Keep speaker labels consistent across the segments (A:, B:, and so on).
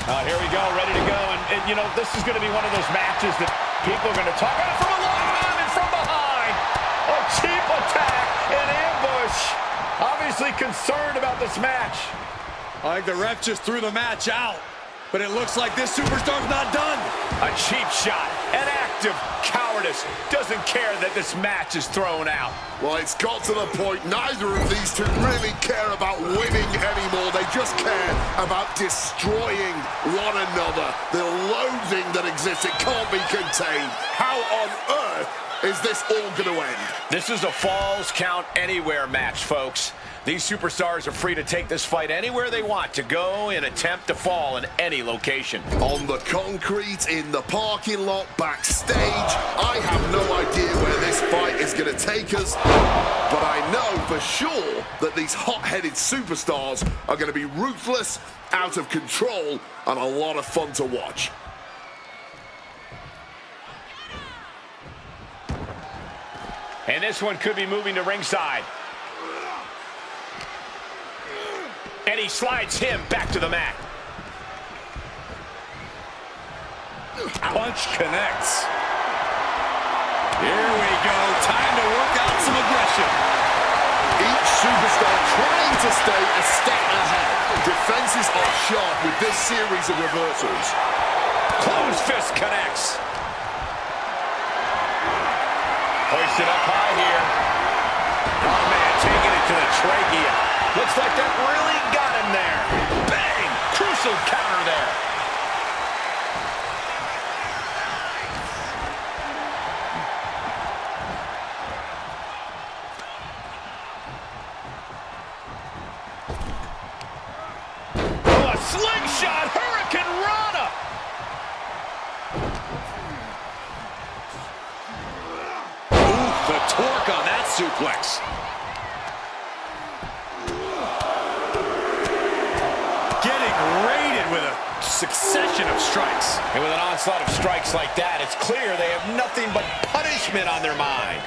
A: Here we go, ready to go. And, you know, this is going to be one of those matches that people are going to talk about from a long time and from behind. A cheap attack, an ambush. Obviously concerned about this match.
B: I think the ref just threw the match out. But it looks like this superstar's not done.
A: A cheap shot, an act of cowardice. Doesn't care that this match is thrown out.
C: Well, it's got to the point neither of these two really care about winning anymore. They just care about destroying one another. The loathing that exists, it can't be contained. How on earth is this all going to end?
A: This is a Falls Count Anywhere match, folks. These superstars are free to take this fight anywhere they want to go and attempt to fall in any location.
C: On the concrete, in the parking lot, backstage, I have no idea where this fight is going to take us, but I know for sure that these hot-headed superstars are going to be ruthless, out of control, and a lot of fun to watch.
A: And this one could be moving to ringside. And he slides him back to the mat.
B: Punch connects. Here we go. Time to work out some aggression.
C: Each superstar trying to stay a step ahead. Defenses are sharp with this series of reversals.
A: Closed fist connects. Hoisted up high here. Oh, man, taking it to the trachea. Looks like that really got him there. Bang! Crucial counter there. Oh, a slingshot Hurricane Rana.
B: Ooh, the torque on that suplex. Rated with a succession of strikes.
A: And with an onslaught of strikes like that, it's clear they have nothing but punishment on their mind.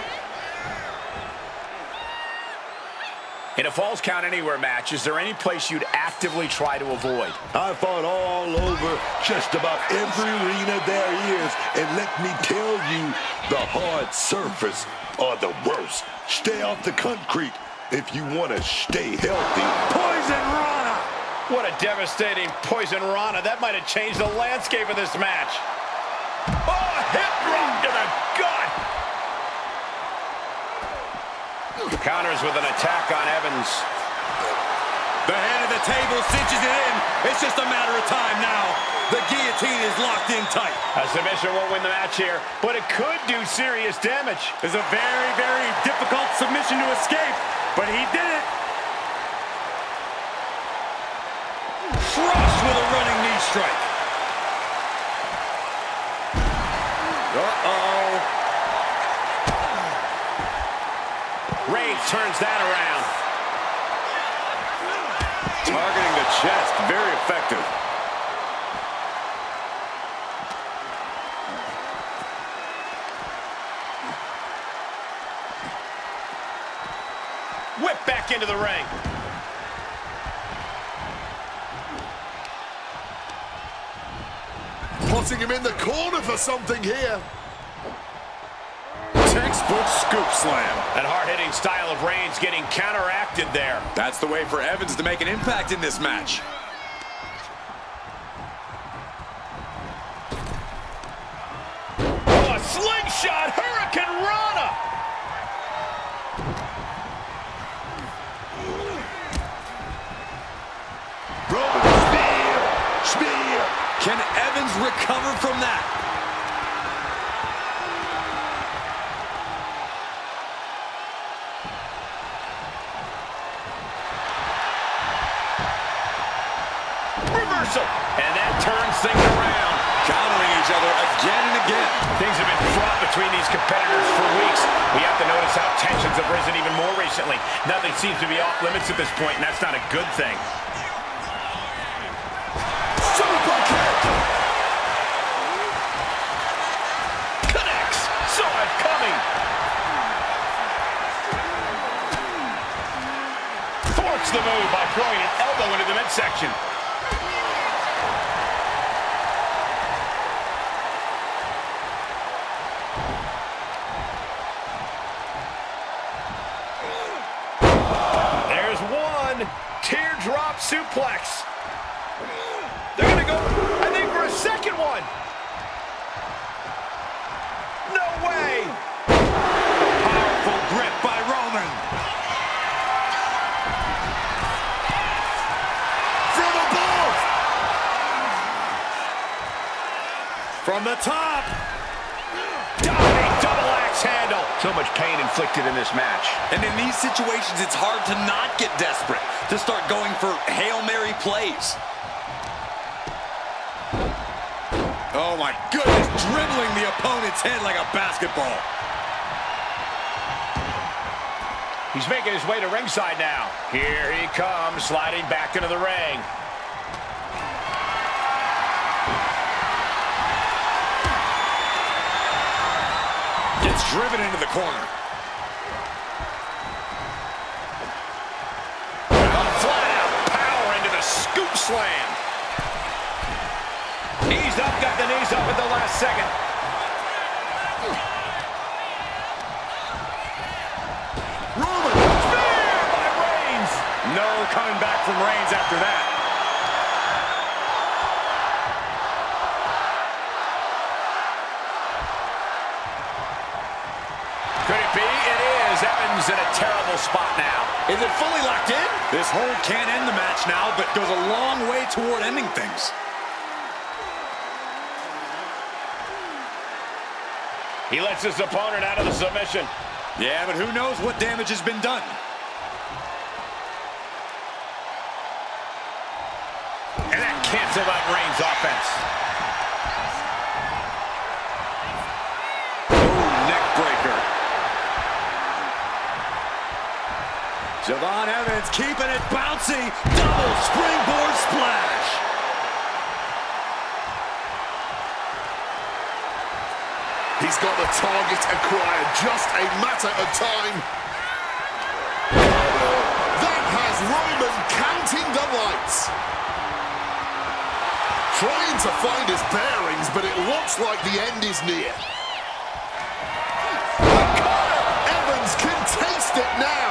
A: In a Falls Count Anywhere match, is there any place you'd actively try to avoid?
D: I fought all over just about every arena there is, and let me tell you, the hard surface are the worst. Stay off the concrete if you want to stay healthy. Poison Rana!
A: What a devastating Poison Rana. That might have changed the landscape of this match. Oh, hip drop to the gut. Counters with an attack on Evans.
B: The head of the table cinches it in. It's just a matter of time now. The guillotine is locked in tight.
A: A submission won't win the match here, but it could do serious damage.
B: It's a very, very difficult submission to escape, but he did it. Crushed with a running knee strike. Uh-oh.
A: Reigns turns that around.
B: Targeting the chest, very effective.
A: Whip back into the ring.
C: Putting him in the corner for something here.
B: Textbook scoop slam.
A: That hard-hitting style of Reigns getting counteracted there.
B: That's the way for Evans to make an impact in this match.
A: Oh, a slingshot Hurricane Rana.
D: Roman spear.
B: Can Evans recover from that?
A: Reversal. And that turns things around.
B: Countering each other again and again.
A: Things have been fraught between these competitors for weeks. We have to notice how tensions have risen even more recently. Nothing seems to be off limits at this point, and that's not a good thing.
C: Super kick!
A: Connects. Saw it coming. Thwarts the move by throwing an elbow into the midsection.
B: From the top.
A: Diving double axe handle. So much pain inflicted in this match.
B: And in these situations, it's hard to not get desperate, to start going for Hail Mary plays. Oh my goodness, dribbling the opponent's head like a basketball.
A: He's making his way to ringside now. Here he comes, sliding back into the ring.
B: Gets driven into the corner.
A: Flat out power into the scoop slam. Knees up, got the knees up at the last second.
B: Roman,
A: Spear by Reigns.
B: no coming back from Reigns after that.
A: Could it be? It is. Evans in a terrible spot now. Is it fully locked in?
B: This hold can't end the match now, but goes a long way toward ending things.
A: He lets his opponent out of the submission.
B: Yeah, but who knows what damage has been done.
A: And that canceled out Reigns' offense.
B: Oh, neck breaker. Javon Evans keeping it bouncy. Double springboard splash.
C: He's got the target acquired, just a matter of time. That has Roman counting the lights. Trying to find his bearings, but it looks like the end is near. Evans can taste it now.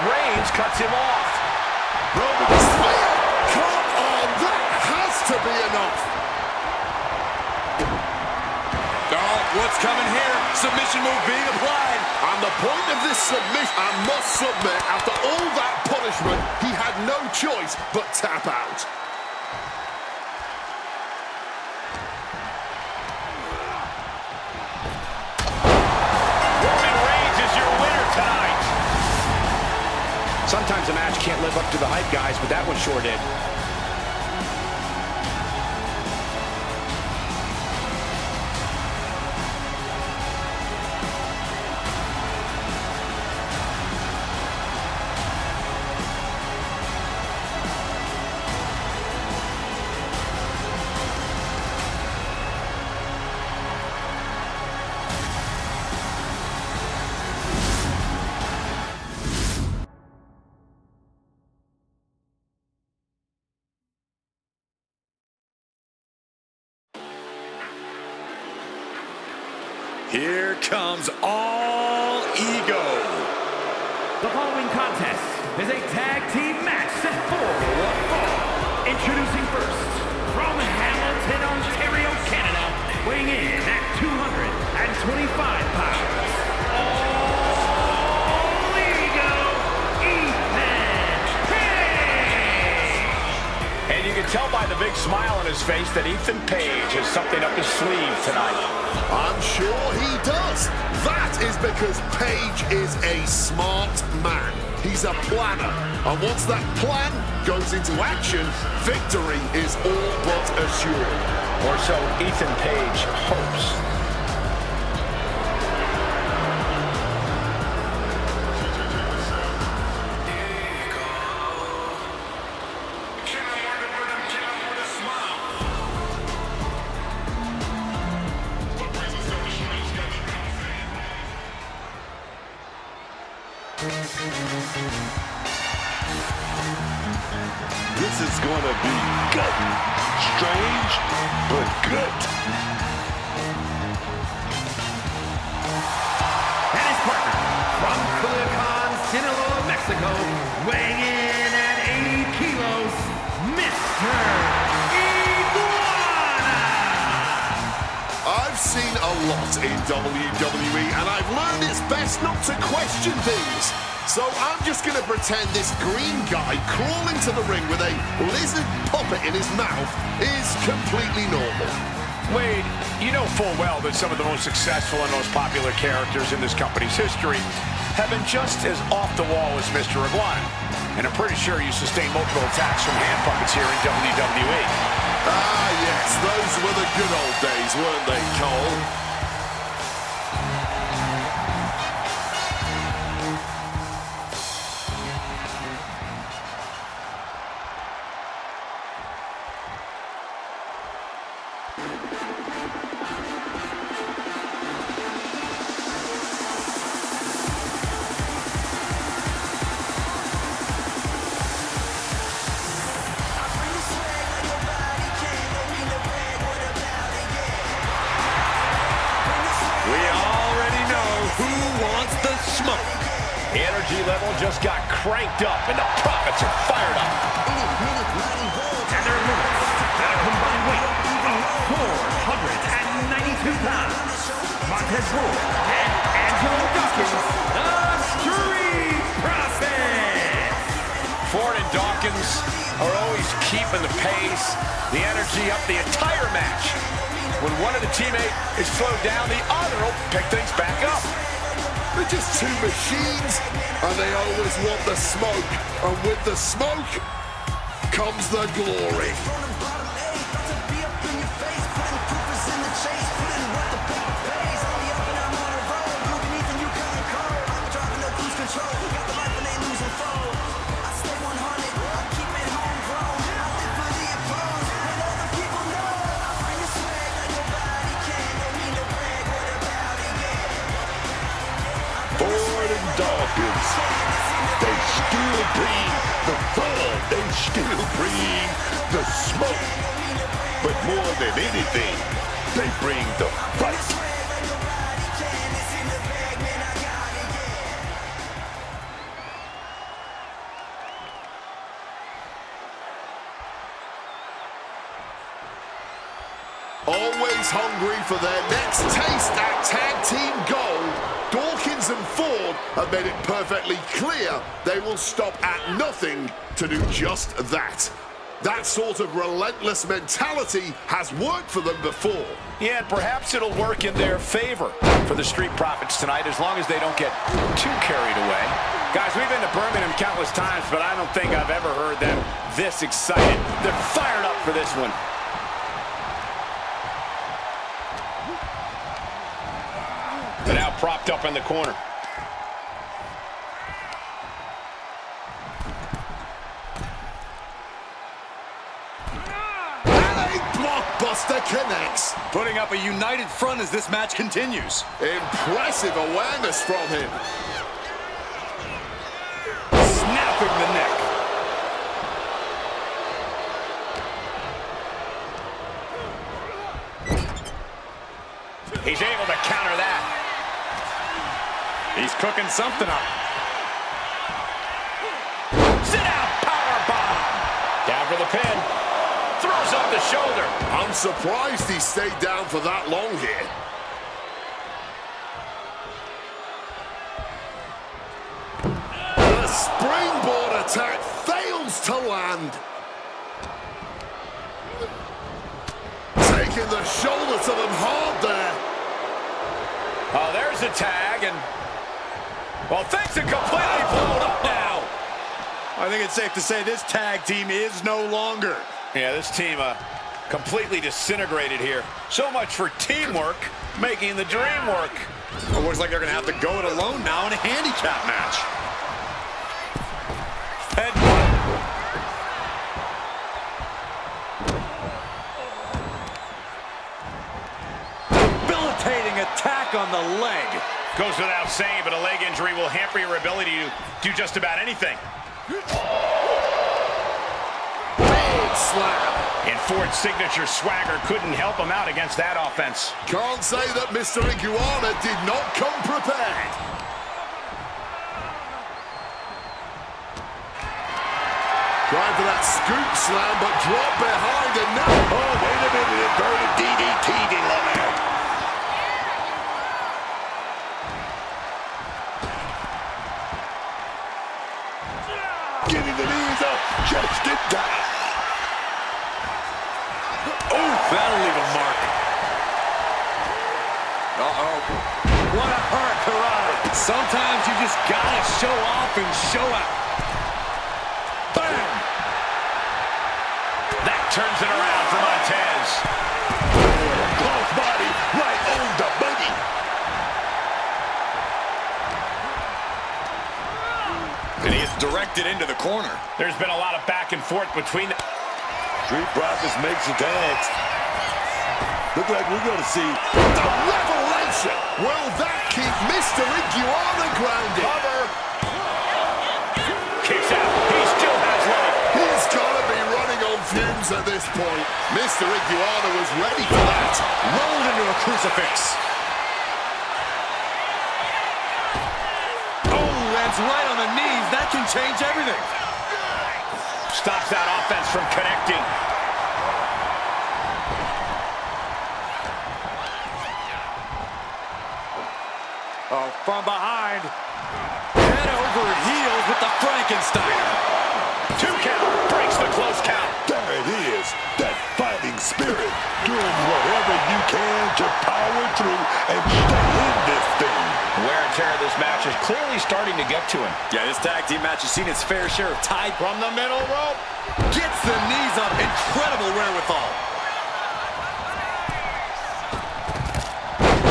A: Reigns cuts him off.
C: Roman spear. Come on, that has to be enough.
B: Oh, what's coming here? Submission move being applied.
C: And the point of this submission, I must submit, after all that punishment, he had no choice but tap out.
A: Roman Reigns is your winner tonight. Sometimes a match can't live up to the hype, guys, but that one sure did.
B: Here comes all ego.
E: The following contest is a tag team match set for one fall. Introducing first, from Hamilton, Ontario, Canada, weighing in at 225 pounds, all ego, Ethan Page!
A: And you can tell by the big smile on his face that Ethan Page has something up his sleeve tonight.
C: I'm sure he does. That is because Page is a smart man. He's a planner. And once that plan goes into action, victory is all but assured.
A: Or so Ethan Page hopes.
D: This is gonna be good. Strange, but good.
E: And his partner, from Culiacan, Sinaloa, Mexico, weighing in at 80 kilos, Mr. Iguana!
C: I've seen a lot in WWE, and I've learned it's best not to question things. So I'm just going to pretend this green guy crawling to the ring with a lizard puppet in his mouth is completely normal.
A: Wade, you know full well that some of the most successful and most popular characters in this company's history have been just as off the wall as Mr. Iguana. And I'm pretty sure you sustained multiple attacks from hand puppets here in WWE.
C: Ah, yes, those were the good old days, weren't they, Cole?
A: The energy level just got cranked up, and the Profits are fired up.
E: And their opponents at a combined weight of 492 pounds, Montez Ford and Angelo Dawkins, the Street Profits.
A: Ford and Dawkins are always keeping the pace, the energy up the entire match. When one of the teammates is slowed down, the other will pick things back up.
C: They're just two machines, and they always want the smoke. And with the smoke comes the glory.
D: Dawkins, they still bring the fun, they still bring the smoke, but more than anything, they bring the fight.
C: Always hungry for their next taste at tag team gold, Dawkins and Ford have made it perfectly clear they will stop at nothing to do just that. That sort of relentless mentality has worked for them before.
A: Yeah, and perhaps it'll work in their favor for the Street Profits tonight, as long as they don't get too carried away. Guys, we've been to Birmingham countless times, but I don't think I've ever heard them this excited. They're fired up for this one. They're now propped up in the corner.
C: And a blockbuster connects.
B: Putting up a united front as this match continues.
C: Impressive awareness from him.
A: Snapping the neck. He's able to counter that. He's cooking something up. Sit out, powerbomb. Down for the pin. Throws up the shoulder.
C: I'm surprised he stayed down for that long here. The springboard attack fails to land. Taking the shoulder to them hard there.
A: Oh, there's a tag, and well, things are completely blown up now.
B: I think it's safe to say this tag team is no longer.
A: Yeah, this team completely disintegrated here. So much for teamwork, making the dream work.
B: It looks like they're going to have to go it alone now in a handicap match. Debilitating attack on the leg.
A: Goes without saying, but a leg injury will hamper your ability to do just about anything.
C: Big slam.
A: And Ford's signature swagger couldn't help him out against that offense.
C: Can't say that Mr. Iguana did not come prepared. Trying for that scoop slam, but dropped behind and now.
D: Oh, wait a minute, inverted DDT delivered. Stretched it down.
B: Oh, that'll leave a mark. Uh-oh. What a hurricane. Sometimes you just gotta show off and show out.
D: Bam!
A: That turns it around for Montez.
D: Close body right on the boogie.
B: And he is directed into the corner.
A: There's been a lot of back and forth between the...
D: Street Profits makes the tags. Look like we're going to see
C: The revelation! Will that keep Mr. Iguana grounded?
A: Cover. Kicks out. He still has life.
C: He's got to be running on fumes at this point. Mr. Iguana was ready for that.
B: Rolled into a crucifix. Oh, lands right on the knees. That can change everything.
A: Stops that offense from connecting.
B: Oh, from behind. Head over heels with the Frankenstein.
A: 2 count. Breaks the close count.
D: there it is. That fighting spirit. Doing whatever you can to power through and stay in this thing.
A: Wear and tear of this match is clearly starting to get to him.
B: Yeah, this tag team match has seen its fair share of tied.
A: From the middle rope.
B: Gets the knees up. Incredible wherewithal.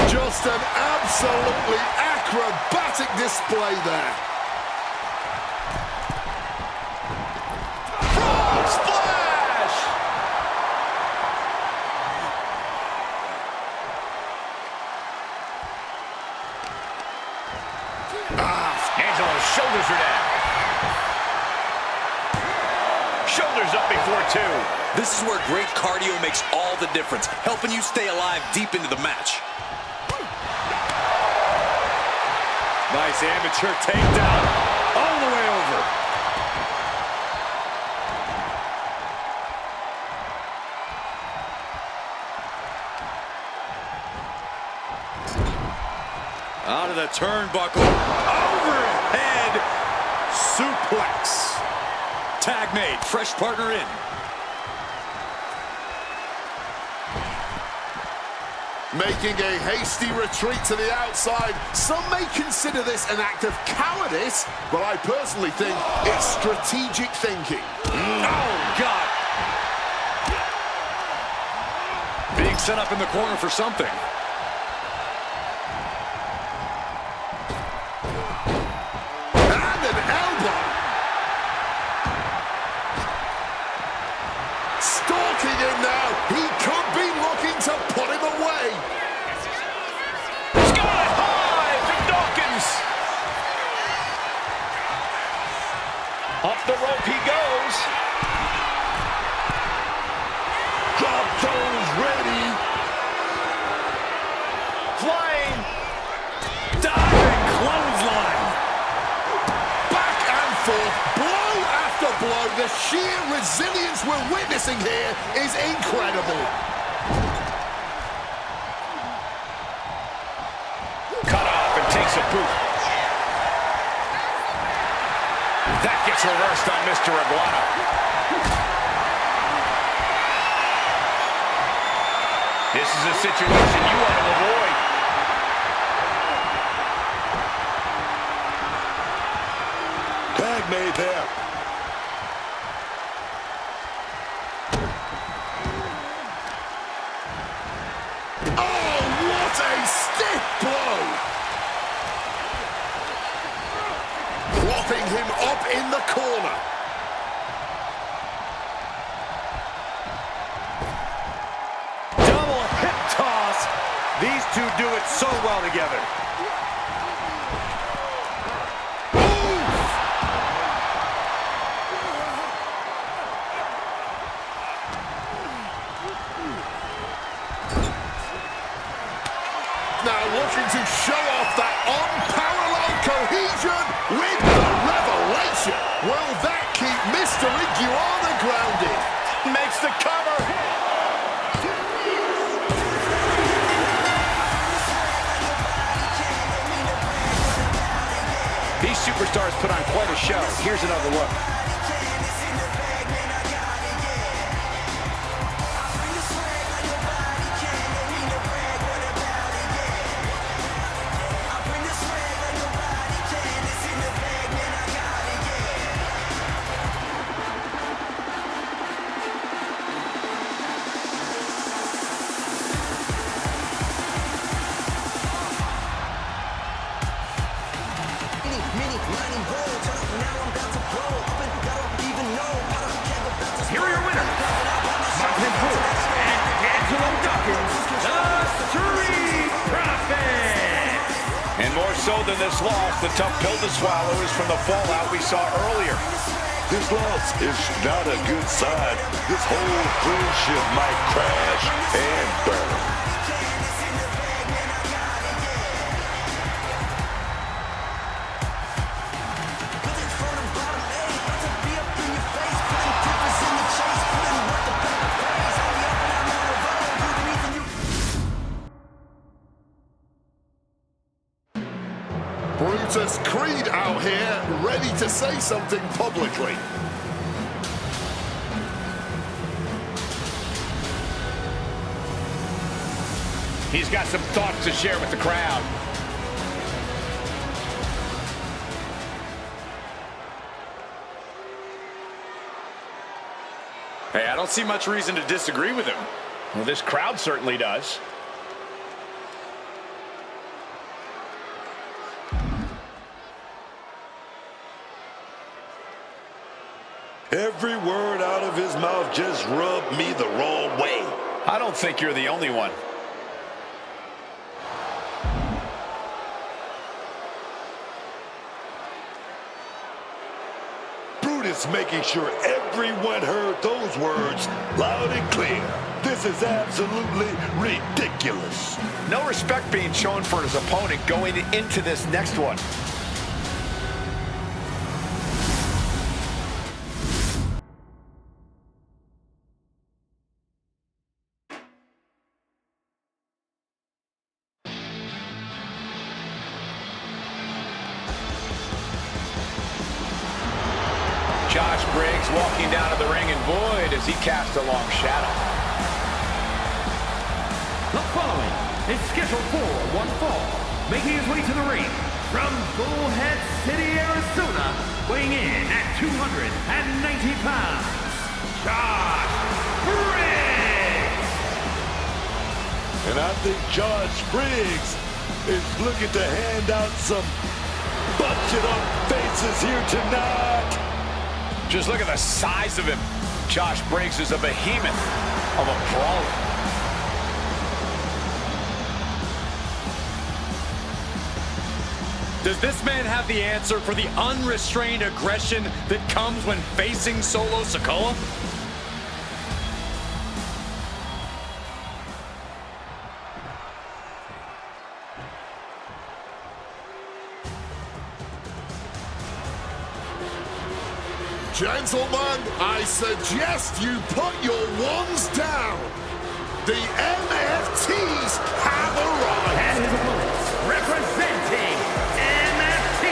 C: Just an absolutely acrobatic display there.
A: Frog splash! Angelo's shoulders are down. Shoulders up before 2.
B: This is where great cardio makes all the difference, helping you stay alive deep into the match. Nice amateur takedown all the way over. Out of the turnbuckle. Overhead suplex. Tag made. Fresh partner in.
C: Making a hasty retreat to the outside. Some may consider this an act of cowardice, but I personally think it's strategic thinking.
B: Oh, God. Being set up in the corner for something.
C: And an elbow. Stalking him now. He could be looking to put him away.
A: Sky high from Dawkins. Up the rope he goes.
D: Drop toes ready.
A: Flying.
B: Diving clothesline.
C: Back and forth, blow after blow. The sheer resilience we're witnessing here is incredible.
A: Cut off and takes a boot. That gets reversed on Mr. Iguana. This is a situation you want to avoid.
D: Tag made there.
C: Oh, what a stiff blow! Propping him up in the corner.
B: Double hip toss. These two do it so well together.
C: Now looking to show off that unparalleled cohesion with the revelation. Will that keep Mr. Iguana grounded?
A: Makes the cover. These superstars put on quite a show. Here's another look. so than this loss. The tough pill to swallow is from the fallout we saw earlier.
D: This loss is not a good sign. This whole friendship might crash and burn.
C: Brutus Creed out here, ready to say something publicly.
A: He's got some thoughts to share with the crowd.
B: Hey, I don't see much reason to disagree with him.
A: Well, this crowd certainly does.
D: Every word out of his mouth just rubbed me the wrong way.
A: I don't think you're the only one.
D: Brutus making sure everyone heard those words loud and clear. This is absolutely ridiculous.
A: No respect being shown for his opponent going into this next one. Josh Briggs walking down to the ring, and boy, does he cast a long shadow.
E: The following is scheduled for one fall, making his way to the ring from Bullhead City, Arizona, weighing in at 290 pounds, Josh Briggs!
D: And I think Josh Briggs is looking to hand out some busted-up faces here tonight.
A: Just look at the size of him. Josh Briggs is a behemoth of a brawler.
B: Does this man have the answer for the unrestrained aggression that comes when facing Solo Sikoa?
C: Gentlemen, I suggest you put your wands down. The MFTs have arrived.
E: And his opponents, representing MFT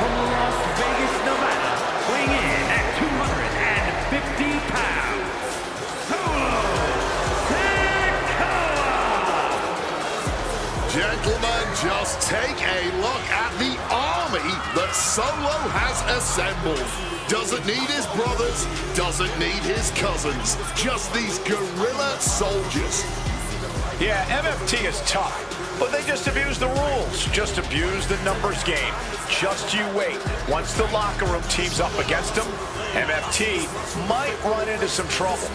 E: from Las Vegas, Nevada, weighing in at 250 pounds, Solo Sikoa!
C: Gentlemen, just take a look at the army that Solo has assembled. Doesn't need his brothers, doesn't need his cousins. Just these guerrilla soldiers.
A: Yeah, MFT is tough, but they just abuse the rules. Just abuse the numbers game. Just you wait. Once the locker room teams up against them, MFT might run into some trouble.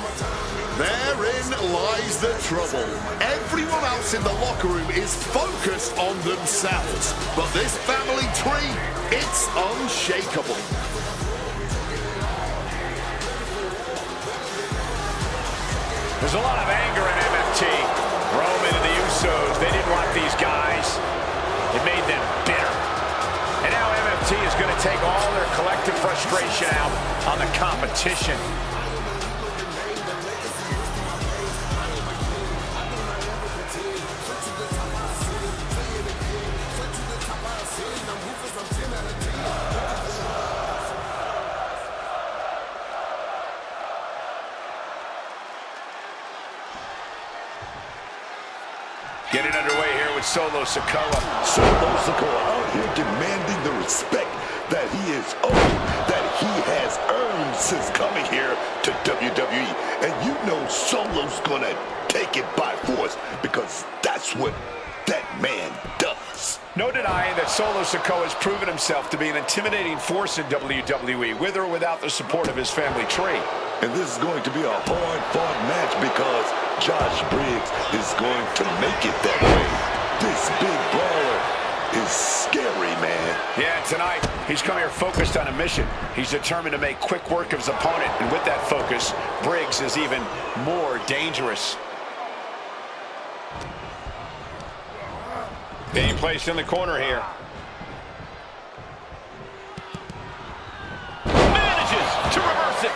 C: Therein lies the trouble. Everyone else in the locker room is focused on themselves. But this family tree, it's unshakable.
A: There's a lot of anger in MFT. Roman and the Usos, they didn't like these guys. It made them bitter. And now MFT is going to take all their collective frustration out on the competition. Getting underway here with Solo Sikoa.
D: Solo Sikoa out here demanding the respect that he is owed, that he has earned since coming here to WWE. And you know Solo's gonna take it by force because that's what that man does.
A: No denying that Solo Sikoa has proven himself to be an intimidating force in WWE, with or without the support of his family tree.
D: And this is going to be a hard-fought match because Josh Briggs is going to make it that way. This big brawler is scary, man.
A: Yeah, tonight, he's come here focused on a mission. He's determined to make quick work of his opponent, and with that focus, Briggs is even more dangerous. Being placed in the corner here. Manages to reverse it.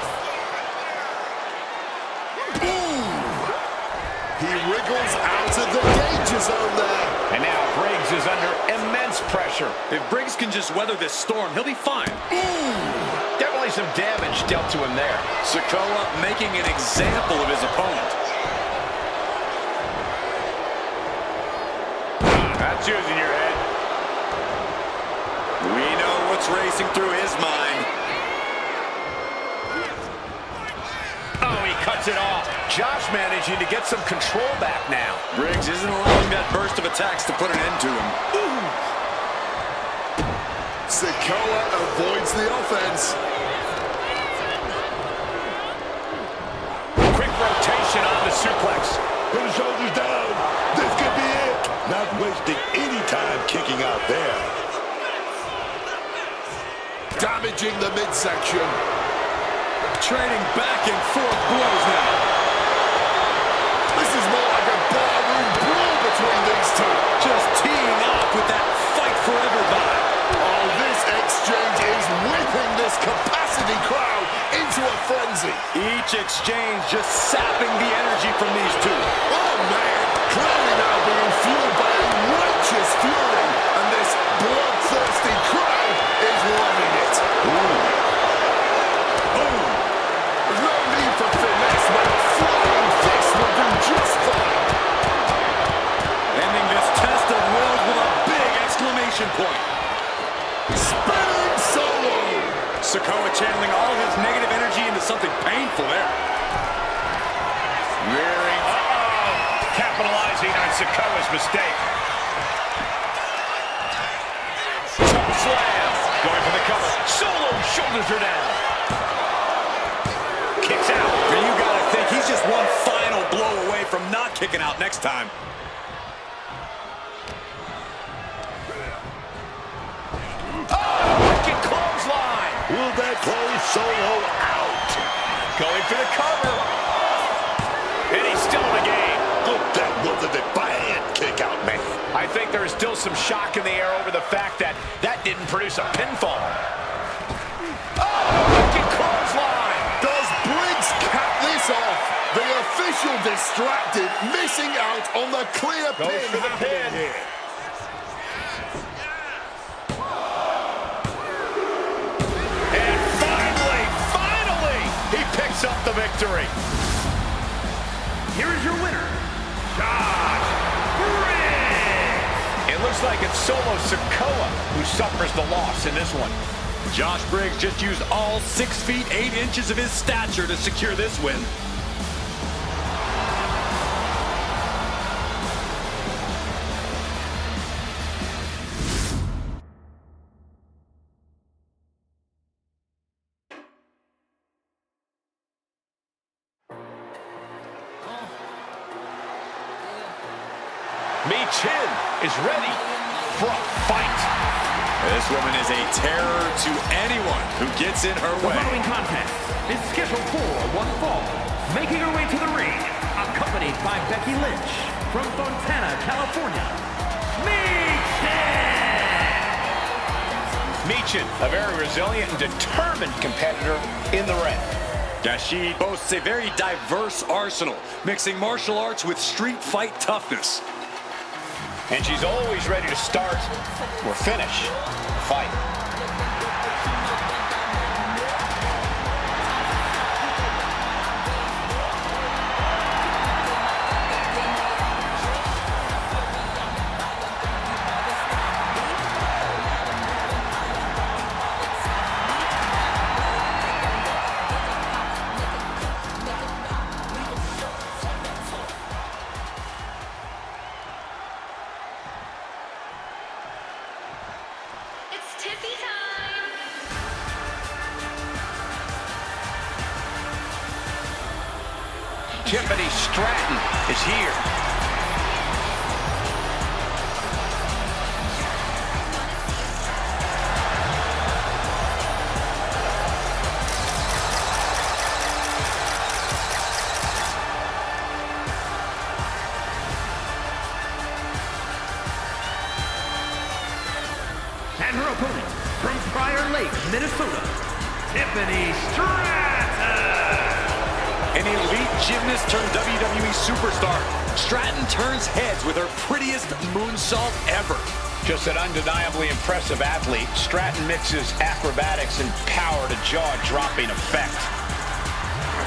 C: He wriggles out of the danger zone there.
A: And now Briggs is under immense pressure.
B: If Briggs can just weather this storm, he'll be fine.
A: Definitely some damage dealt to him there.
B: Sikoa making an example of his opponent.
A: That's using your head.
B: We know what's racing through his mind.
A: Oh, he cuts it off. Josh managing to get some control back now.
B: Briggs isn't allowing that burst of attacks to put an end to him.
C: Sikoa avoids the offense.
A: Quick rotation on the suplex.
D: Put his shoulders down. This could be it. Not wasting any time kicking out there.
C: Damaging the midsection.
B: Trading back and forth blows now.
C: This is more like a barroom brawl between these two.
B: Just teeing off with that fight forever vibe.
C: Oh, this exchange is whipping this capacity crowd into a frenzy.
B: Each exchange just sapping the energy from these two.
C: Oh, man. Clearly now being fueled by a righteous fury. And this bloodthirsty crowd is loving it. There's no need for finesse when a flying fist will do just fine.
B: Ending this test of wills with a big exclamation point.
C: Spinning solo.
B: Sikoa channeling all his negative energy into something painful there.
A: Rearing. Capitalizing on Sikoa's mistake. Choke slam. Going for the cover. Solo shoulders her down. Kicks out.
B: But you gotta think he's just one final blow away from not kicking out next time.
A: Wicked clothesline.
D: Will that close Solo out?
A: Going for the cover. And he's still in the game.
D: Oh, that was a defiant kick out, man.
A: I think there is still some shock in the air over the fact that that didn't produce a pinfall. Oh, wicked clothesline.
C: Does Briggs cap this off? The official distracted, missing out on the clear
A: Goes
C: pin.
A: for the pin.
C: Here.
A: And finally, he picks up the victory.
E: Here is your winner, Josh Briggs.
A: It looks like it's Solo Sikoa who suffers the loss in this one.
B: Josh Briggs just used all 6 feet 8 inches of his stature to secure this win.
A: Chin is ready for a fight.
B: This woman is a terror to anyone who gets in her
E: The
B: way.
E: following contest is scheduled for one fall. Making her way to the ring, accompanied by Becky Lynch from Fontana, California, Michin.
A: Michin, a very resilient and determined competitor in the ring.
B: Yeah, she boasts a very diverse arsenal, mixing martial arts with street fight toughness.
A: And she's always ready to start or finish a fight. Tiffany Stratton is here.
E: Minnesota, Tiffany Stratton.
B: An elite gymnast turned WWE superstar, Stratton turns heads with her prettiest moonsault ever.
A: Just an undeniably impressive athlete, Stratton mixes acrobatics and power to jaw-dropping effect.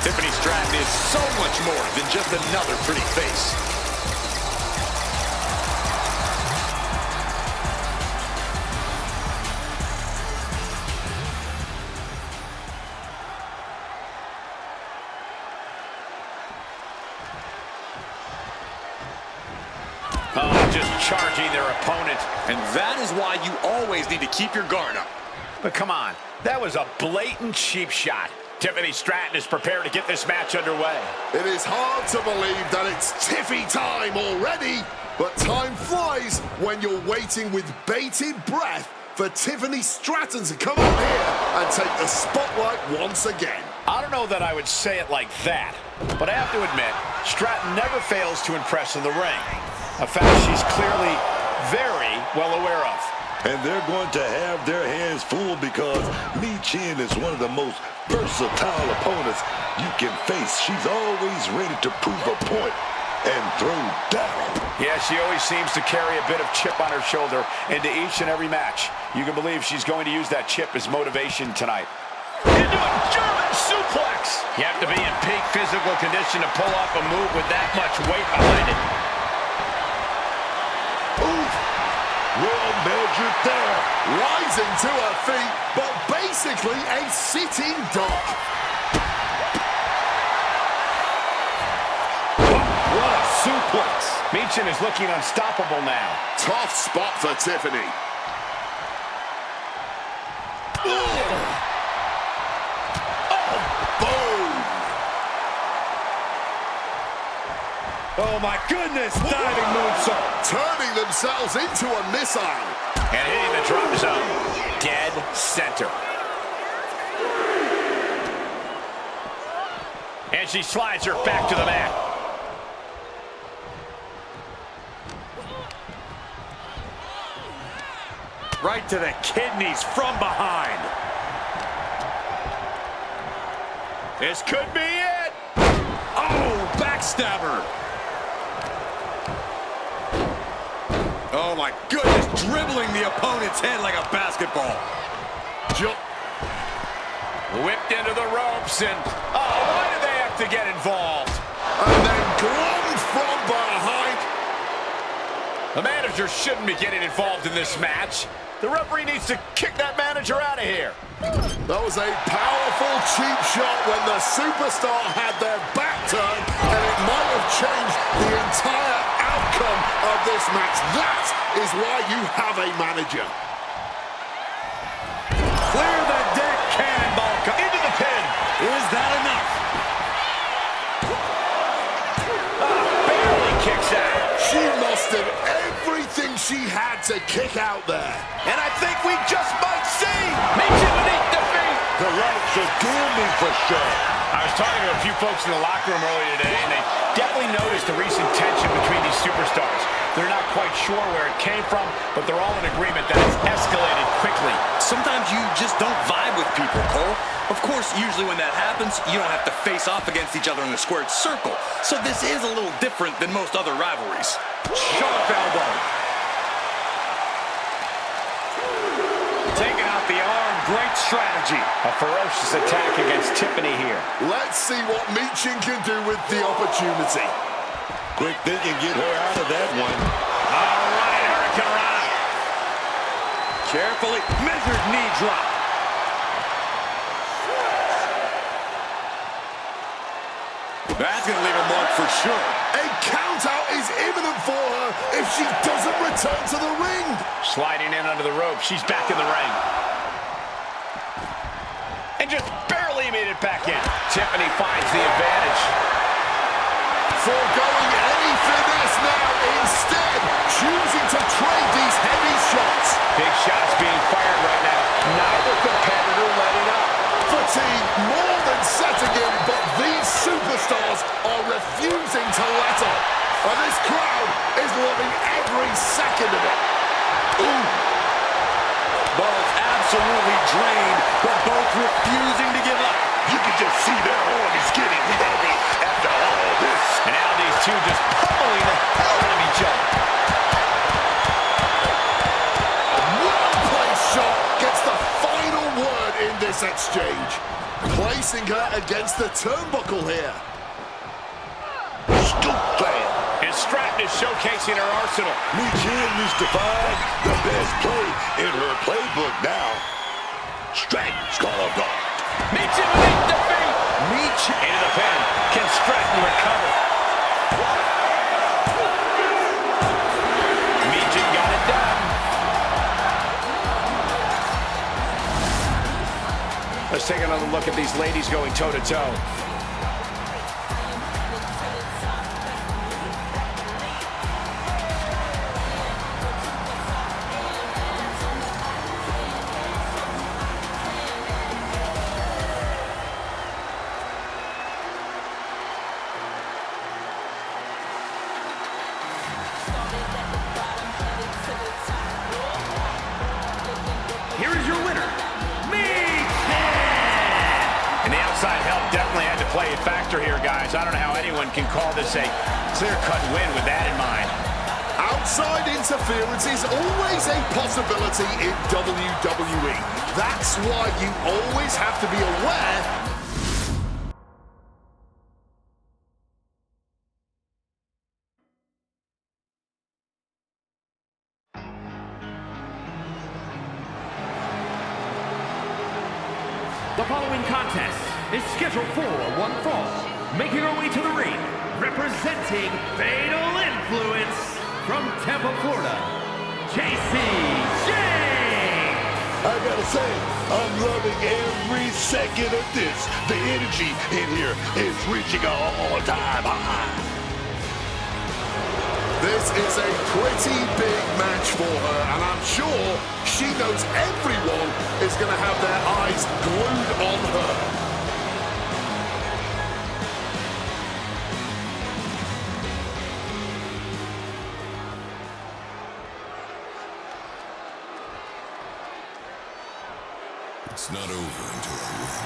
B: Tiffany Stratton is so much more than just another pretty face.
A: Oh, just charging their opponent.
B: And that is why you always need to keep your guard up.
A: But come on, that was a blatant cheap shot. Tiffany Stratton is prepared to get this match underway.
C: It is hard to believe that it's Tiffy time already, but time flies when you're waiting with bated breath for Tiffany Stratton to come out here and take the spotlight once again.
A: I don't know that I would say it like that, but I have to admit, Stratton never fails to impress in the ring. A fact she's clearly very well aware of.
D: And they're going to have their hands full because Michin is one of the most versatile opponents you can face. She's always ready to prove a point and throw down.
A: Yeah, she always seems to carry a bit of chip on her shoulder into each and every match. You can believe she's going to use that chip as motivation tonight. Into a German suplex! You have to be in peak physical condition to pull off a move with that much weight behind it.
D: Well measured there.
C: Rising to her feet, but basically a sitting duck.
A: What a suplex! Michin is looking unstoppable now.
C: Tough spot for Tiffany. Oh, boom!
B: Oh my goodness, diving moonsault.
C: Turning themselves into a missile.
A: And hitting the drop zone. Dead center. And she slides her back to the mat.
B: Right to the kidneys from behind.
A: This could be it.
B: Oh, backstabber. Oh my goodness, dribbling the opponent's head like a basketball.
C: Jump.
A: Whipped into the ropes and, oh, why do they have to get involved?
C: And then glommed from behind.
A: The manager shouldn't be getting involved in this match. The referee needs to kick that manager out of here.
C: That was a powerful cheap shot when the superstar had their back turned, and it might have changed the entire outcome of this match. That is why you have a manager.
B: Clear the deck, cannonball
A: Into the pin.
B: Is that enough?
A: Barely kicks out.
C: She mustered everything she had to kick out there.
A: And I think we just might see Michin beneath defeat.
D: The lights are dooming for sure.
A: I was talking to a few folks in the locker room earlier today, and they definitely noticed the recent tension between these superstars. They're not quite sure where it came from, but they're all in agreement that it's escalated quickly.
B: Sometimes you just don't vibe with people, Cole. Of course, usually when that happens, you don't have to face off against each other in a squared circle. So this is a little different than most other rivalries. Sharp elbow. Taking out the arm, great strategy.
A: A ferocious attack against Tiffany here.
C: Let's see what Michin can do with the opportunity.
D: Quick thinking, get her out of that one.
B: All right, Hurricane. Carefully measured knee drop. That's going to leave a mark for sure.
C: A count out is imminent for her if she doesn't return to the ring.
A: Sliding in under the rope. She's back in the ring. And just barely made it back in. Tiffany finds the advantage.
C: Foregoing any finesse now, instead choosing to trade these heavy shots.
A: Big shots being fired right now. Neither competitor letting up.
C: Fatigue more than setting in, but these superstars are refusing to let up. And this crowd is loving every second of it.
B: Ooh. Ball's absolutely drained, refusing to give up.
D: You can just see their arm is getting heavy after all this.
A: And now these two just pummeling the hell out of each other.
C: Well-placed shot gets the final word in this exchange. Placing her against the turnbuckle here.
D: Scoop bam.
A: And Stratton is showcasing her arsenal.
D: Meech in is defined the best play in her playbook now. Stratton's caught off guard.
A: Meech in with the defeat. Meech into the pin. Can Stratton recover? Meech got it done. Let's take another look at these ladies going toe-to-toe.
E: Here is your winner,
A: And the outside help definitely had to play a factor here, guys. I don't know how anyone can call this a clear-cut win with that in mind.
C: Outside interference is always a possibility in WWE. That's why you always have to be aware.
E: The following contest is scheduled for one fall. Making her way to the ring, representing Fatal Influence from Tampa, Florida, JC James.
D: I gotta say, I'm loving every second of this. The energy in here is reaching an all-time high.
C: This is a pretty big match for her, and I'm sure she knows everyone is going to have their eyes glued on her.
F: It's not over until I win.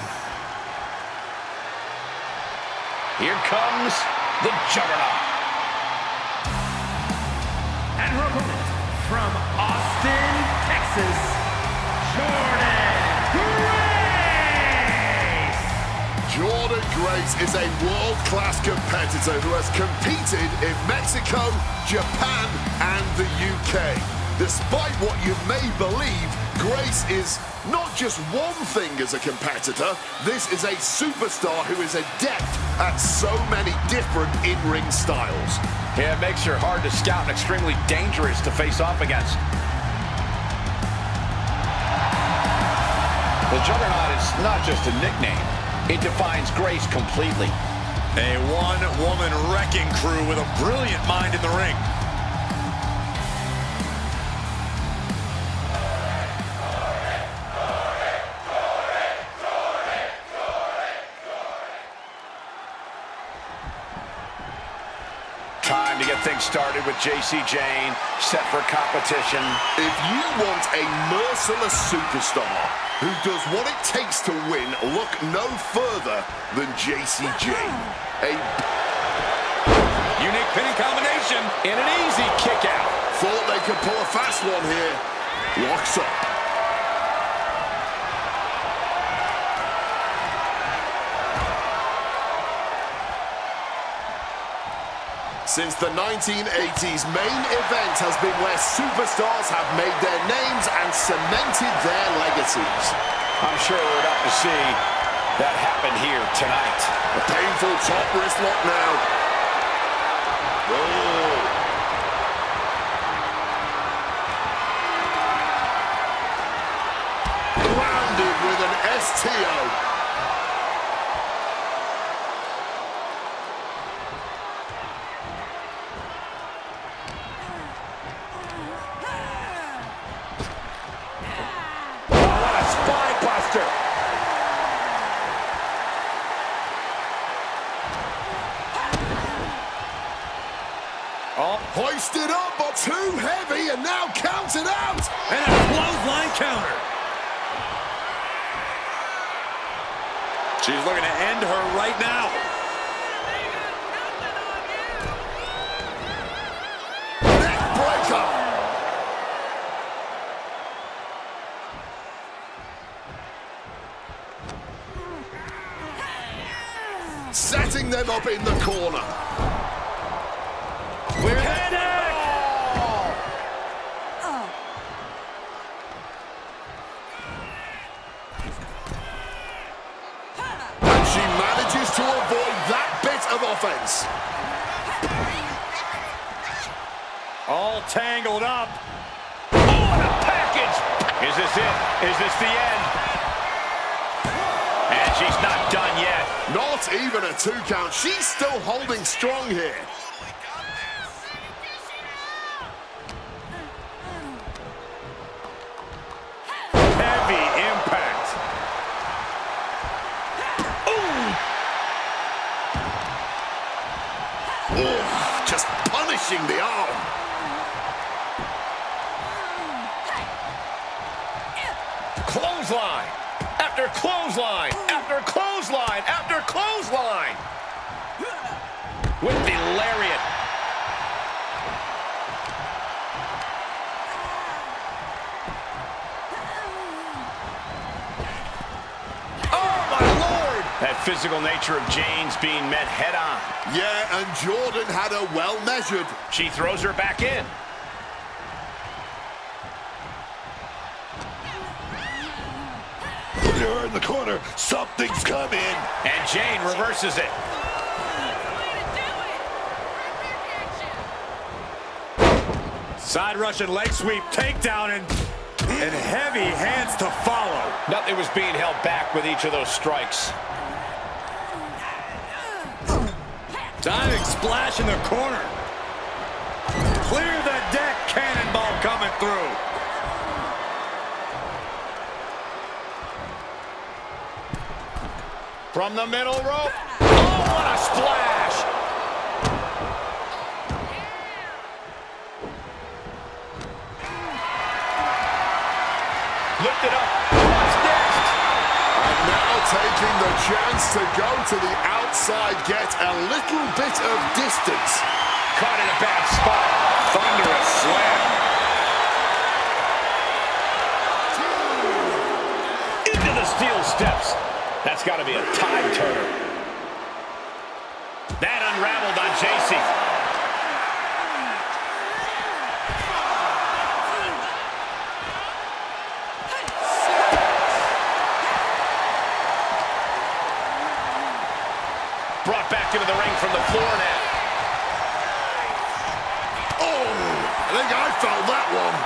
A: Here comes the Juggernaut.
E: And her opponent from Austin, Texas, Jordan Grace.
C: Jordan Grace is a world-class competitor who has competed in Mexico, Japan, and the UK. Despite what you may believe, Grace is not just one thing as a competitor. This is a superstar who is adept at so many different in-ring styles.
A: Yeah, it makes her hard to scout and extremely dangerous to face off against. The Juggernaut is not just a nickname. It defines Grace completely.
B: A one-woman wrecking crew with a brilliant mind in the ring.
A: Time to get things started with JC Jane, set for competition.
C: If you want a merciless superstar who does what it takes to win, look no further than JC Jane. A
A: unique pinning combination and an easy kick out.
C: Thought they could pull a fast one here. Locks up. Since the 1980s, main event has been where superstars have made their names and cemented their legacies.
A: I'm sure we're about to see that happen here tonight.
C: A painful top wrist lock now. Oh. Grounded with an STO. Hoisted up, but too heavy, and now counted out.
B: And a clothesline counter. She's looking to end her right now.
C: Neck breaker. Setting them up in the corner.
A: Clear the deck.
C: And she manages to avoid that bit of offense.
B: All tangled up.
A: Oh, what a package. Is this it? Is this the end? And she's not done yet.
C: Not even a 2 count. She's still holding strong here.
A: Heavy impact.
C: Oh, just punishing the arm.
A: Clothesline. After clothesline. After clothesline. After clothesline. With the lariat. Oh, my Lord. That physical nature of Jane's being met head on.
C: Yeah, and Jordan had her well measured.
A: She throws her back in.
D: Put her in the corner. Something's coming.
A: And Jane reverses it.
B: Side Russian leg sweep, takedown, and heavy hands to follow.
A: Nothing was being held back with each of those strikes.
B: Diving splash in the corner. Clear the deck, cannonball coming through.
A: From the middle rope. Oh, what a splash! Lift it up. What's next?
C: And now taking the chance to go to the outside, get a little bit of distance.
A: Caught in a bad spot. Thunderous slam. Into the steel steps. That's got to be a tide turner. That unraveled on JC. Brought back into the ring from the floor now.
C: Oh, I think I felt that one.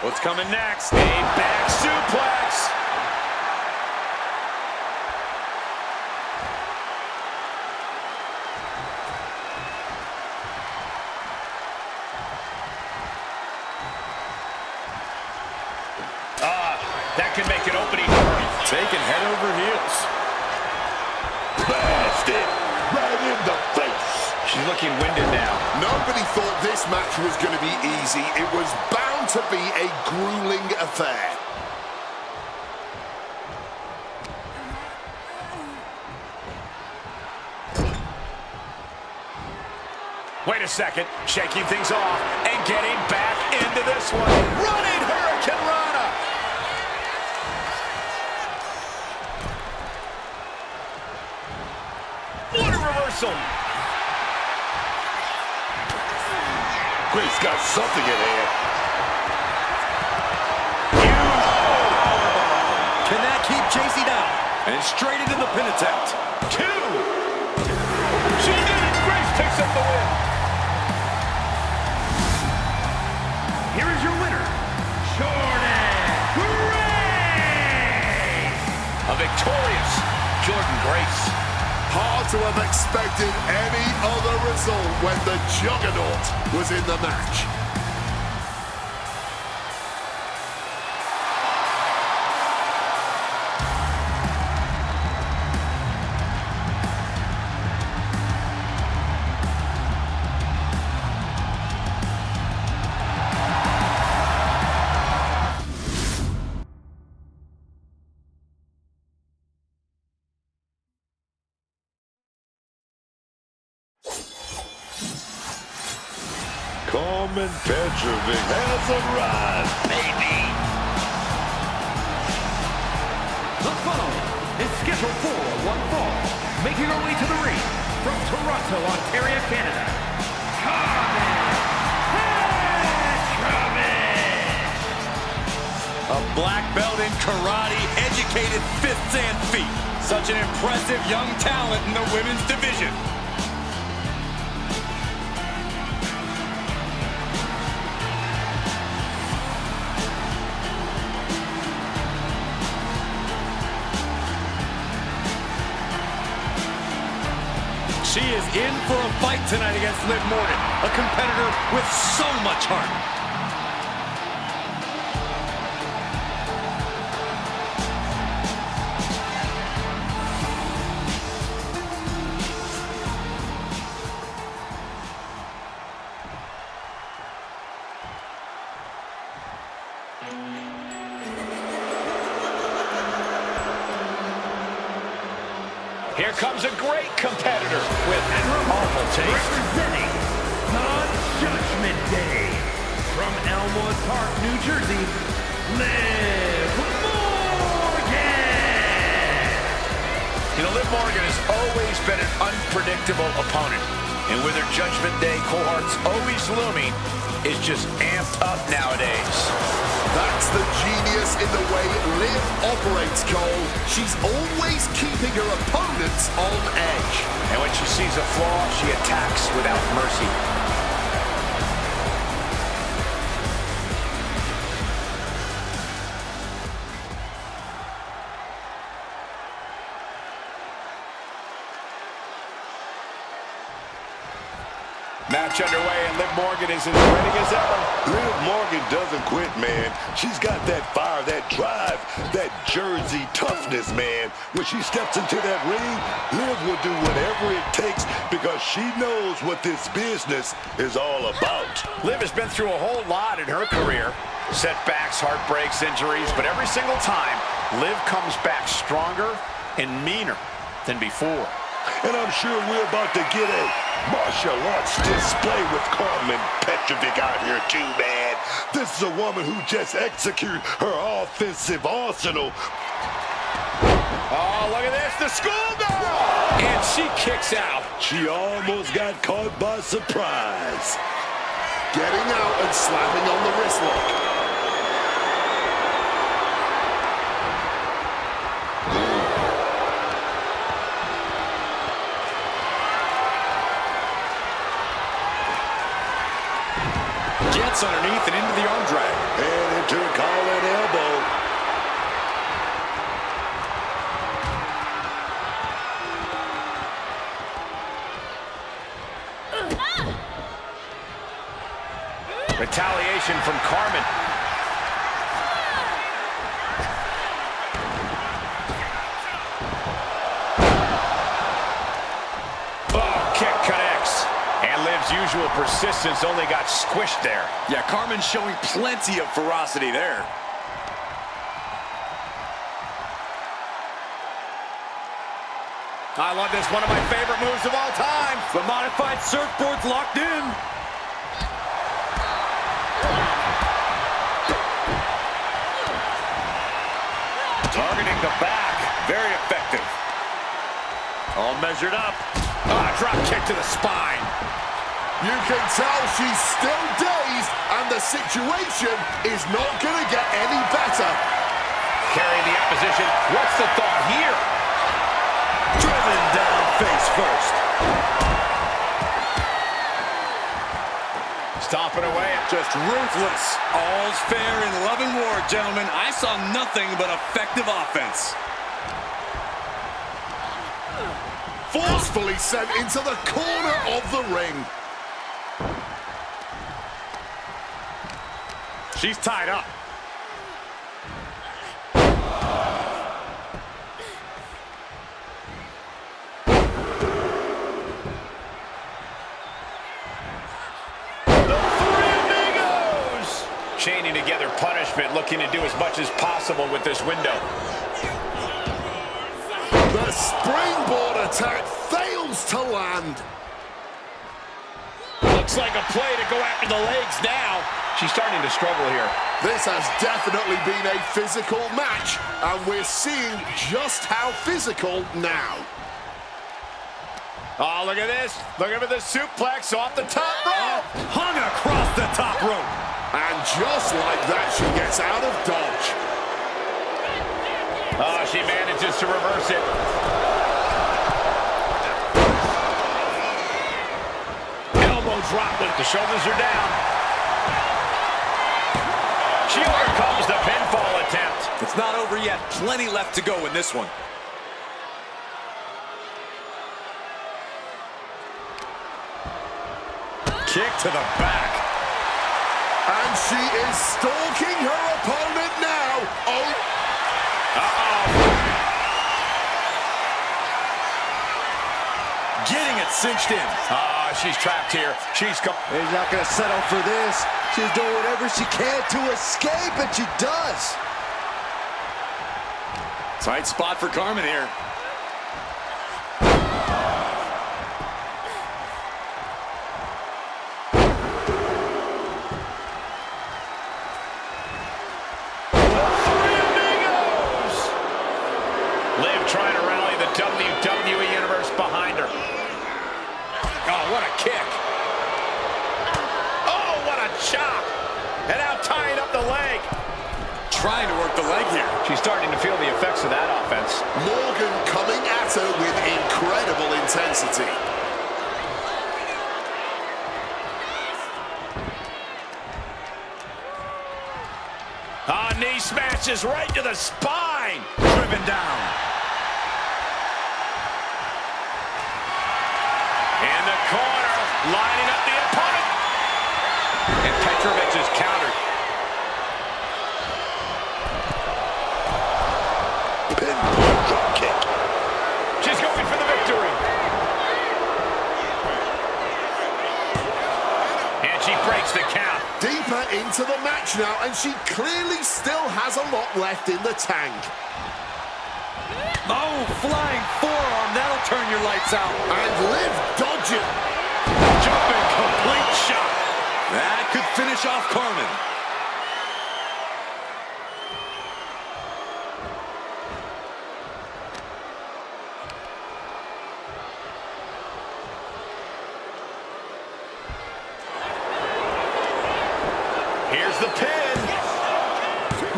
B: What's coming next?
A: A back suplex. That could make an opening.
B: Taking head over heels.
D: Blast it right in the face.
A: She's looking winded now.
C: Nobody thought this match was going to be easy. It was bound to be a grueling affair.
A: Wait a second. Shaking things off and getting back into this one. Running Hurricane Rana. What a reversal.
D: Grace got something in hand.
B: Can that keep JC down? And straight into the pin attempt.
A: 2. She did it. Grace picks up the win.
E: Here is your winner, Jordan Grace.
A: A victorious Jordan Grace.
C: Hard to have expected any other result when the Juggernaut was in the match.
D: Carmen Petrovic has arrived, baby.
E: The following is scheduled for one fall. Making her way to the ring from Toronto, Ontario, Canada, Carmen Petrovic.
B: A black belt in karate, educated fists and feet. Such an impressive young talent in the women's division. She is in for a fight tonight against Liv Morgan, a competitor with so much heart.
A: Here comes a great competitor with awful taste.
E: Representing the Judgment Day from Elmwood Park, New Jersey, Liv Morgan.
A: You know, Liv Morgan has always been an unpredictable opponent. And with her Judgment Day cohorts always looming, it's just amped up nowadays.
C: That's the genius in the way Liv operates, Cole. She's always keeping her opponents on edge.
A: And when she sees a flaw, she attacks without mercy. Match underway, and Liv Morgan is as ready as ever.
D: Liv Morgan doesn't quit, man. She's got that fire, that drive, that Jersey toughness, man. When she steps into that ring, Liv will do whatever it takes because she knows what this business is all about.
A: Liv has been through a whole lot in her career. Setbacks, heartbreaks, injuries, but every single time, Liv comes back stronger and meaner than before.
D: And I'm sure we're about to get a martial arts display with Carmen Petrovic out here too, man. This is a woman who just executed her offensive arsenal.
A: Oh, look at this, the schoolgirl! And she kicks out.
D: She almost got caught by surprise.
C: Getting out and slapping on the wrist lock.
B: Gets underneath and into the arm drag.
D: And into a collar and elbow.
A: Retaliation from Carmen. Oh, kick connects. And Liv's usual persistence only got squished there.
B: Yeah, Carmen's showing plenty of ferocity there.
A: I love this, one of my favorite moves of all time.
B: The modified surfboard's locked in.
A: Targeting the back, very effective. All measured up. Ah, drop kick to the spine.
C: You can tell she's still dazed, and the situation is not going to get any better.
A: Carrying the opposition. What's the thought here?
B: Driven down face first.
A: Stomping away.
B: Just ruthless. All's fair in love and war, gentlemen. I saw nothing but effective offense.
C: Forcefully sent into the corner of the ring.
A: She's tied up. Chaining together punishment, looking to do as much as possible with this window.
C: The springboard attack fails to land.
A: Looks looks like a play to go after the legs now. She's starting to struggle here.
C: This has definitely been a physical match, and we're seeing just how physical now.
A: Oh, look at this. Look at the suplex off the top rope.
B: Hung across the top rope.
C: And just like that, she gets out of dodge.
A: Oh, she manages to reverse it. Elbow drop. The shoulders are down. She overcomes the pinfall attempt.
B: It's not over yet. Plenty left to go in this one. Kick to the back.
C: And she is stalking her opponent now. Oh.
B: Getting it cinched in.
A: She's trapped here. She's
G: He's not going to settle for this. She's doing whatever she can to escape, and she does.
B: Tight spot for Carmen here.
A: Liv trying to rally the WWE Universe behind her. Oh, what a kick. Oh, what a chop. And now tying up the leg.
B: Trying to work the leg here.
A: She's starting to feel the effects of that offense.
C: Morgan coming at her with incredible intensity.
A: Knee smashes right to the spine. Driven down. In the corner, lining up the opponent. And Petrovic is countered.
D: Pinpoint drop kick.
A: She's going for the victory. And she breaks the count.
C: Deeper into the match now, and she clearly still has a lot left in the tank.
B: Oh, flying forearm. That'll turn your lights out.
C: And Liv dodging.
A: Jumping complete shot.
B: That could finish off Carmen.
A: Here's the pin.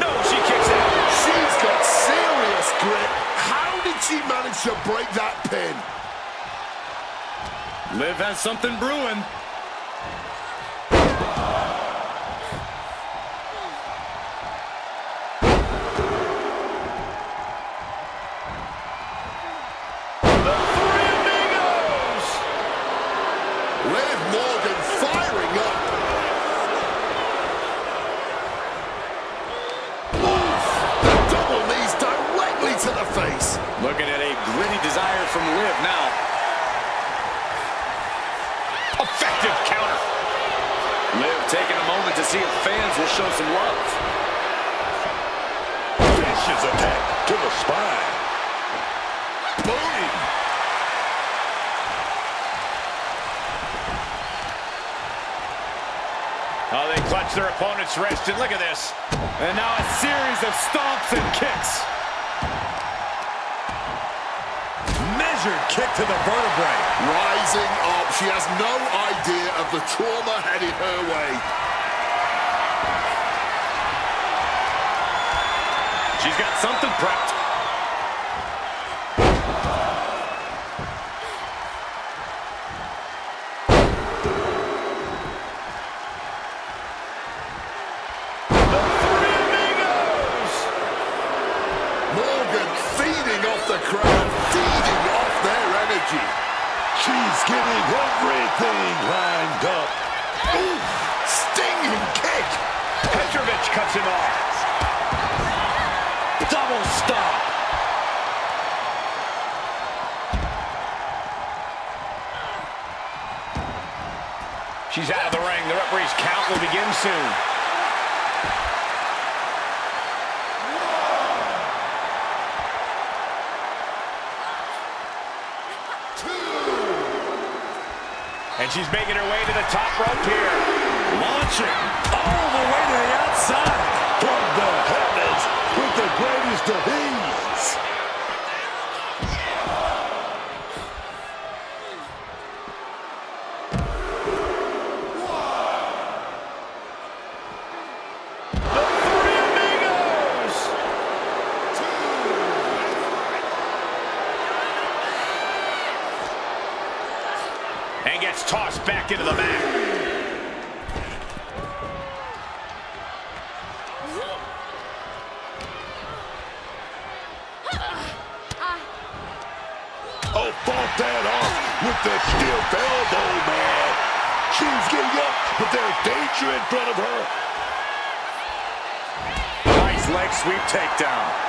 A: No, she kicks out.
C: She's got serious grip. How did she manage to break that pin?
B: Liv has something brewing.
A: The Three Amigos.
C: Liv Morgan firing up. Oof! The double knees directly to the face.
B: Looking at a gritty desire from Liv now.
A: Effective counter.
B: Liv taking a moment to see if fans will show some love.
D: Vicious attack to the spine.
C: Boom!
A: Oh, they clutch their opponent's wrist, and look at this.
B: And now a series of stomps and kicks. Measured kick to the vertebrae.
C: Rising up. She has no idea of the trauma headed her way.
B: She's got something prepped.
A: The Three Amigos.
C: Morgan feeding off the crowd, feeding off their energy.
D: She's getting everything lined up.
C: Ooh, stinging kick.
A: Petrovic cuts him off.
B: Double stop.
A: She's out of the ring. The referee's count will begin soon. And she's making her way to the top rope here.
D: Launching all the way to the outside. From the heavens with the greatest of ease.
A: And gets tossed back into the mat.
D: Oh, fought that off with the stiff elbow, man. She's getting up, but there's danger in front of her.
A: Nice leg sweep takedown.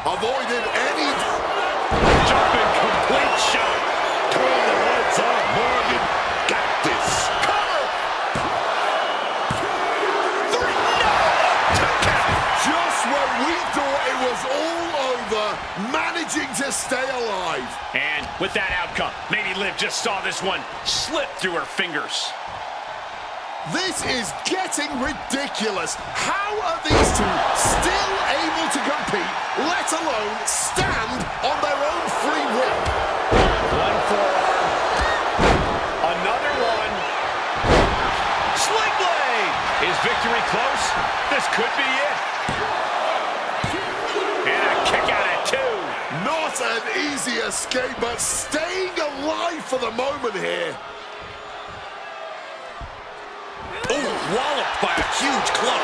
C: Avoided any...
A: Jumping complete shot.
D: Turn the lights on, Morgan. Got this.
A: Cover. Three. No.
C: Just when we thought it was all over, managing to stay alive.
A: And with that outcome, maybe Liv just saw this one slip through her fingers.
C: This is getting ridiculous. How are these two still able to compete, let alone stand on their own free will?
A: One forearm. Another one. Sling blade. Is victory close? This could be it. And a kick out at two.
C: Not an easy escape, but staying alive for the moment here.
B: Oh, walloped by a huge club.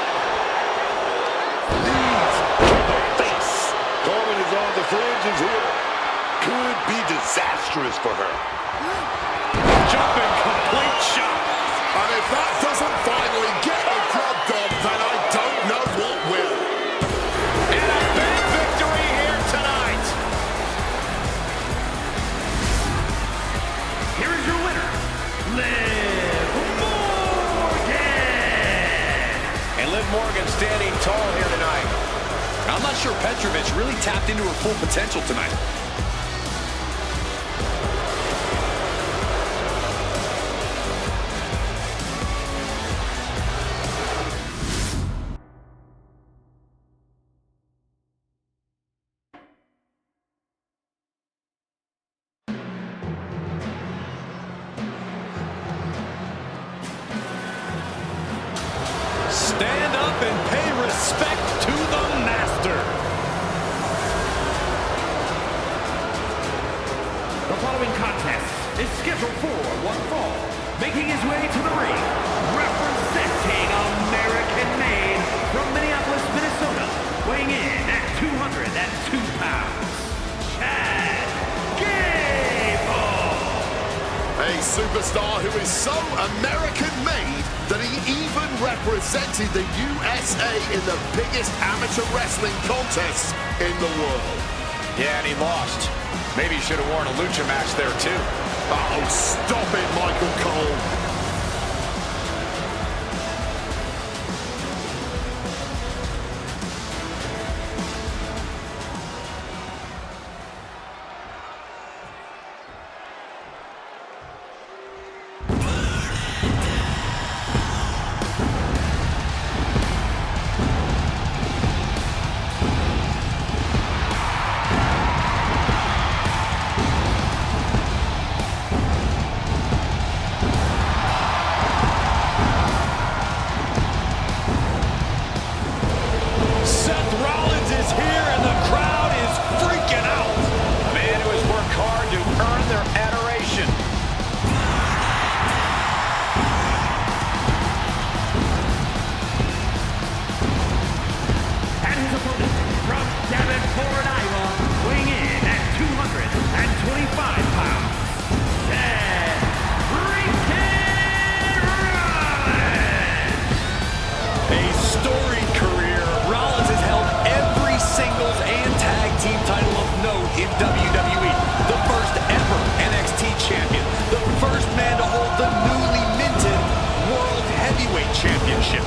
D: Knees to the face. Coleman is on the fringes here. Could be disastrous for her.
A: Jumping complete shot.
C: And if that doesn't finally get the job done, then I don't know what will.
A: And a big victory here tonight.
E: Here is your winner, Liv Morgan.
A: And Liv Morgan standing tall here tonight.
B: I'm not sure Petrovich really tapped into her full potential tonight. Stand up and pay respect to the master.
E: The following contest is scheduled for one fall. Making his way to the ring, representing American-made from Minneapolis, Minnesota, weighing in at 202 pounds, Chad Gable.
C: A superstar who is so American-made that he even represented the USA in the biggest amateur wrestling contest in the world.
A: Yeah, and he lost. Maybe he should have worn a lucha match there too.
C: Oh, stop it, Michael Cole.
B: in WWE, the first ever NXT champion, the first man to hold the newly minted World Heavyweight Championship.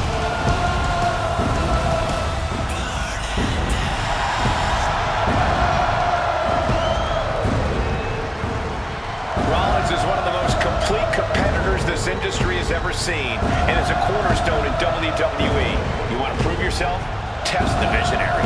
A: yourself, test the visionary.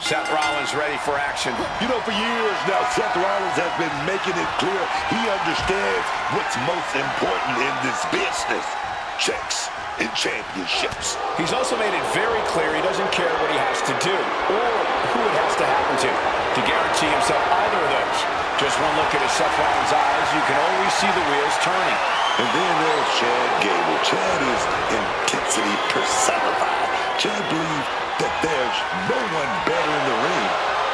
A: Seth Rollins ready for action.
D: You know, for years now, Seth Rollins has been making it clear he understands what's most important in this business. Checks and championships.
A: He's also made it very clear he doesn't care what he has to do or who it has to happen to guarantee himself either of those. Just one look at his Seth Rollins' eyes, you can always see the wheels turning.
D: And then there's Chad Gable. Chad is intensity personified. Chad believes that there's no one better in the ring.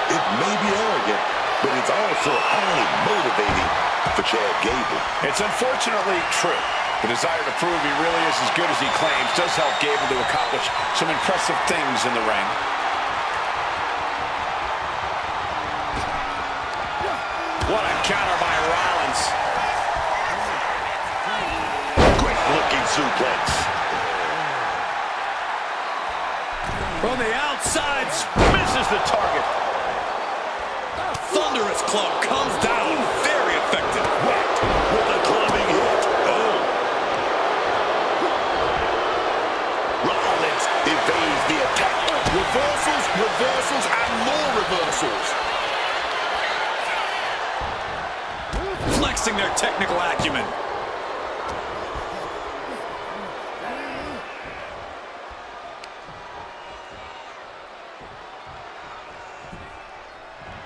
D: It may be arrogant, but it's also highly motivating for Chad Gable.
A: It's unfortunately true. The desire to prove he really is as good as he claims does help Gable to accomplish some impressive things in the ring. What a counter by Rollins.
D: Great looking suplex.
B: From the outside,
A: Misses the target.
B: thunderous club comes down. Very effective.
D: Whacked with a clubbing hit. Oh. Rollins evades the attack.
C: Reversals, reversals, and more reversals.
B: Flexing their technical acumen.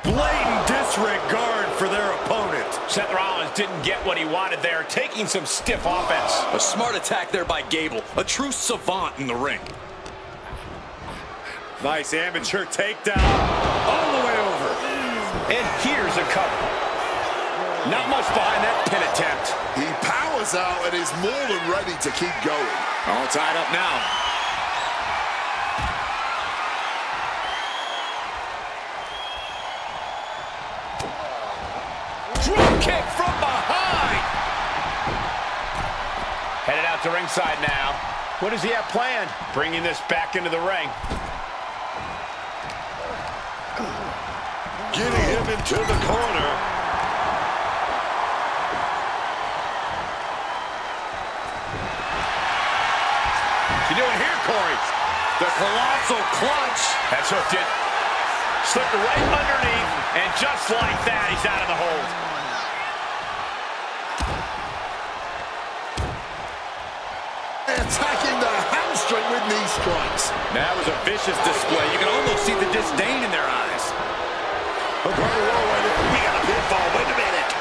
B: Blatant disregard for their opponent.
A: Seth Rollins didn't get what he wanted there, taking some stiff offense.
B: A smart attack there by Gable. A true savant in the ring. Nice amateur takedown. All the way over.
A: And here's a cover. Not much behind that pin attempt.
C: He powers out and is more than ready to keep going.
B: All tied up now.
A: Drop kick from behind. Headed out to ringside now. What does he have planned? Bringing this back into the ring.
D: Getting him into the corner.
A: What's he doing here, Corey?
B: The colossal clutch.
A: That's hooked it. Slipped right underneath, and just like that, he's out of the hold.
C: Attacking the hamstring with knee strikes.
B: That was a vicious display. You can almost see the disdain in their eyes.
D: We got a pinfall. Wait a minute.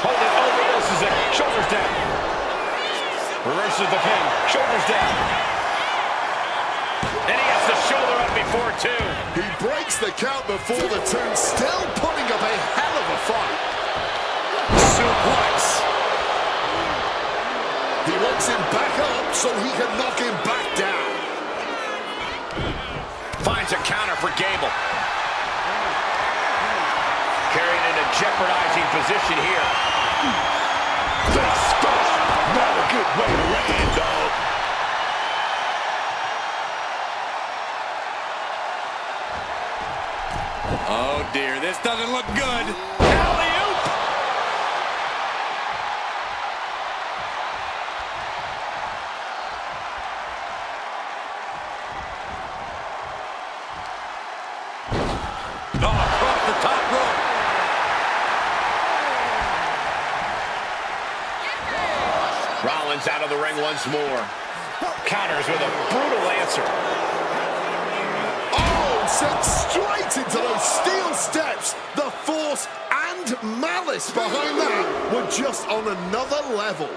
A: Hold it, reverses it. Shoulders down. Reverses the pin. Shoulders down. And he gets the shoulder up before two.
C: He breaks the count before the two, still putting up a hell of a fight.
B: Suplex.
C: He wants him back up so he can knock him back down.
A: Finds a counter for Gable. Carried in a jeopardizing position here.
D: Face first. Not a good way to land, dog.
B: Oh dear, this doesn't look good.
A: Alley-oop.
B: Oh, across the top rope.
A: Rollins out of the ring once more. Counters with a brutal answer.
C: Oh, sent straight into those steel steps. The force and malice behind that were just on another level.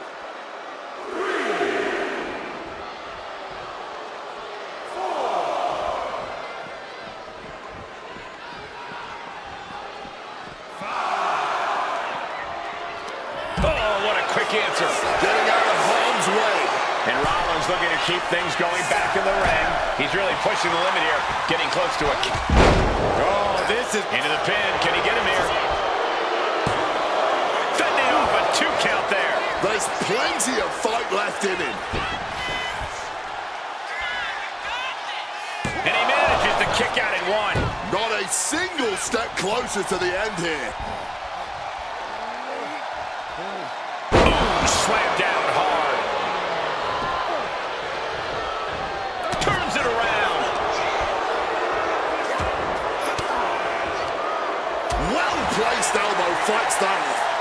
A: Oh, what a quick answer.
C: Getting out of harm's way.
A: And Rollins looking to keep things going back in the ring. He's really pushing the limit here, getting close to a... Oh, this is... Into the pin. Can he get him here? Fending
C: There's plenty of fight left in him.
A: And he manages to kick out in one.
C: Not a single step closer to the end here.
A: Boom, slammed down hard. Turns it around.
C: Well-placed elbow fights that off.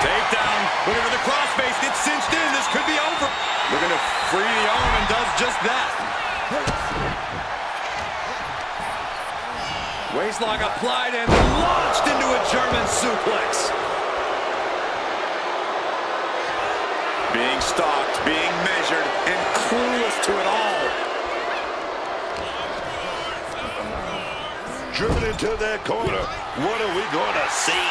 B: Takedown. Looking for the crossface. Gets cinched in. This could be over. Looking to free the arm and does just that. Waistlock applied and launched into a German suplex. Being stalked, being measured, and clueless to it all.
D: Driven into that corner. What are we going to see?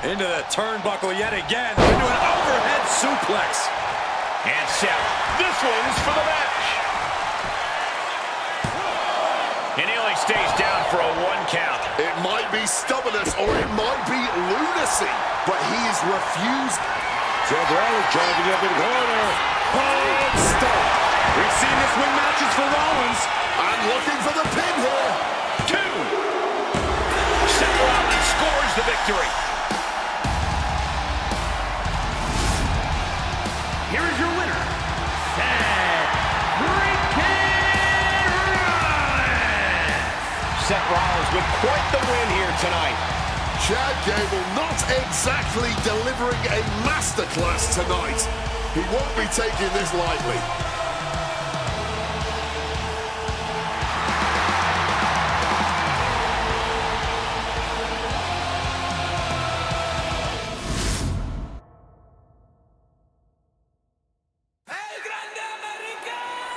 B: Into the turnbuckle yet again. Into an overhead suplex.
A: And Seth, this one's for the match. And he only stays down for a 1 count.
C: It might be stubbornness or it might be lunacy, but he's refused.
D: Seth Rollins charging up in the corner.
C: Hard stop.
B: We've seen this win matches for Rollins.
C: And looking for the pin here.
A: 2. Seth Rollins scores the victory.
E: Here is your winner, Seth freaking Rollins.
A: Seth Rollins with quite the win here tonight.
C: Chad Gable not exactly delivering a masterclass tonight. He won't be taking this lightly.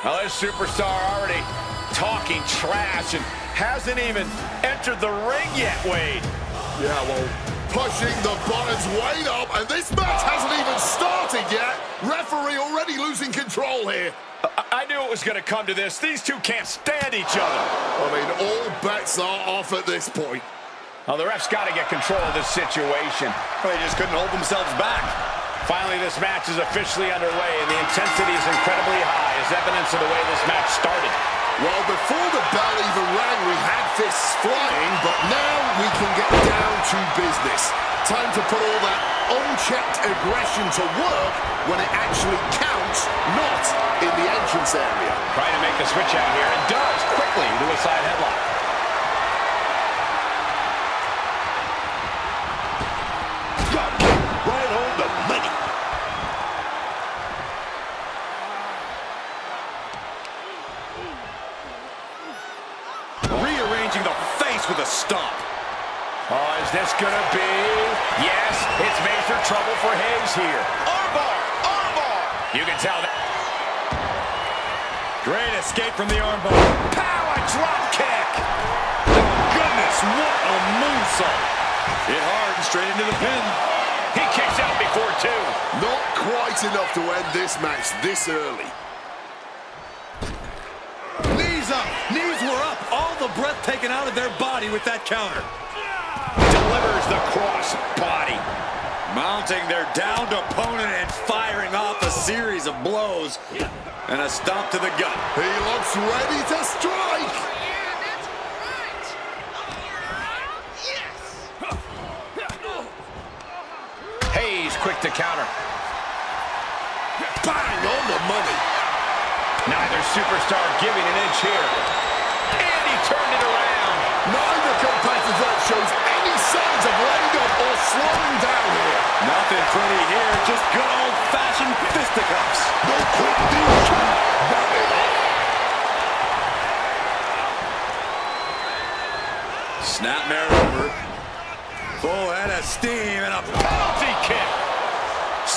A: Well, this superstar already talking trash and hasn't even entered the ring yet, Wade.
C: Yeah, well, pushing the buttons way up, and this match hasn't even started yet. Referee already losing control here.
A: I knew it was going to come to this. These two can't stand each other.
C: I mean, all bets are off at this point.
A: Well, the ref's got to get control of this situation.
B: They just couldn't hold themselves back.
A: Finally, this match is officially underway, and the intensity is incredibly high, as evidence of the way this match started.
C: Well, before the bell even rang, we had fists flying, but now we can get down to business. Time to put all that unchecked aggression to work when it actually counts, not in the entrance area.
A: Trying to make the switch out here, and does quickly to a side headlock.
D: Drop kick right on the money.
B: Rearranging the face with a stomp.
A: Oh, is this gonna be? Yes, it's major trouble for Hayes here. Armbar! Armbar! You can tell that.
B: Great escape from the armbar.
A: Power drop kick!
B: Goodness, what a moonsault. Hit hard and straight into the pin.
A: He kicks out before 2.
C: Not quite enough to end this match this early.
B: Knees up. Knees were up. All the breath taken out of their body with that counter.
A: Delivers the cross body.
B: Mounting their downed opponent and firing off a series of blows. And a stomp to the gut.
C: He looks ready to strike.
A: Hayes quick to counter.
C: Bang on the money.
A: Neither superstar giving an inch here. And he turned it around.
C: Neither competitor shows any signs of letting up or slowing down here.
B: Nothing pretty here, just good old-fashioned fisticuffs.
C: No quick deal. Wrap it up.
B: Snapmare over. Full head of steam and a
A: Penalty kick.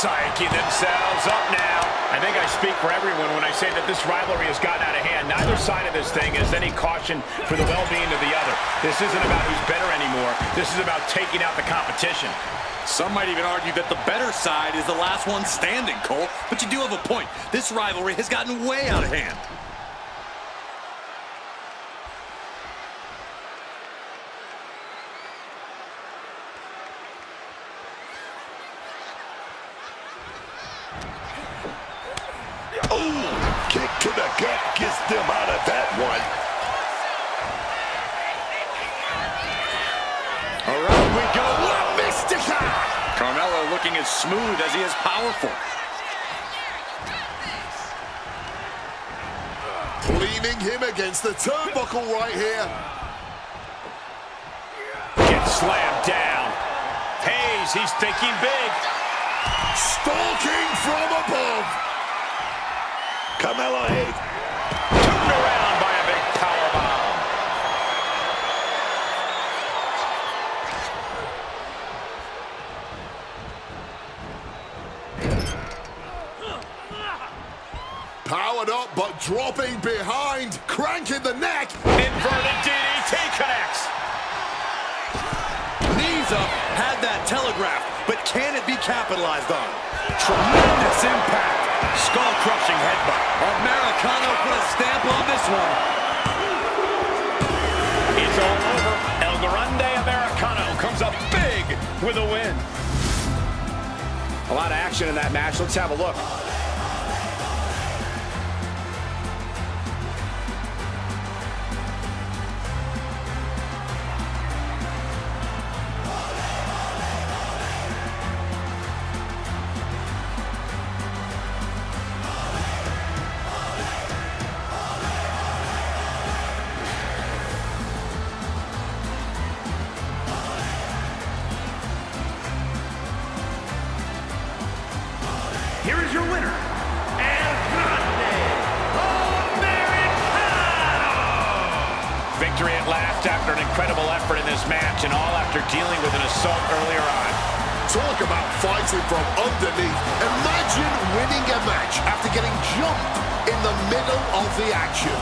A: psyching themselves up now. I think I speak for everyone when I say that this rivalry has gotten out of hand. Neither side of this thing has any caution for the well-being of the other. This isn't about who's better anymore. This is about taking out the competition.
B: Some might even argue that the better side is the last one standing, Cole. But you do have a point. This rivalry has gotten way out of hand.
D: Oh, kick to the gut gets them out of that one.
B: Around we go.
C: La Mystica!
B: Carmelo looking as smooth as he is powerful.
C: Leaning him against the turnbuckle right here.
A: Gets slammed down. Hayes, he's thinking big.
C: Stalking from above.
D: Carmelo Hayes.
A: Turned around by a big powerbomb.
C: Powered up, but dropping behind. Cranking the neck.
A: Inverted DDT connects.
B: Knees up, had that telegraphed, but can it be capitalized on? Tremendous impact. Skull-crushing headbutt. Americano put a stamp on this one.
A: It's all over. El Grande Americano comes up big with a win. A lot of action in that match. Let's have a look.
E: Here is your winner, El Grande Americano!
A: Victory at last after an incredible effort in this match, and all after dealing with an assault earlier on.
C: Talk about fighting from underneath. Imagine winning a match after getting jumped in the middle of the action.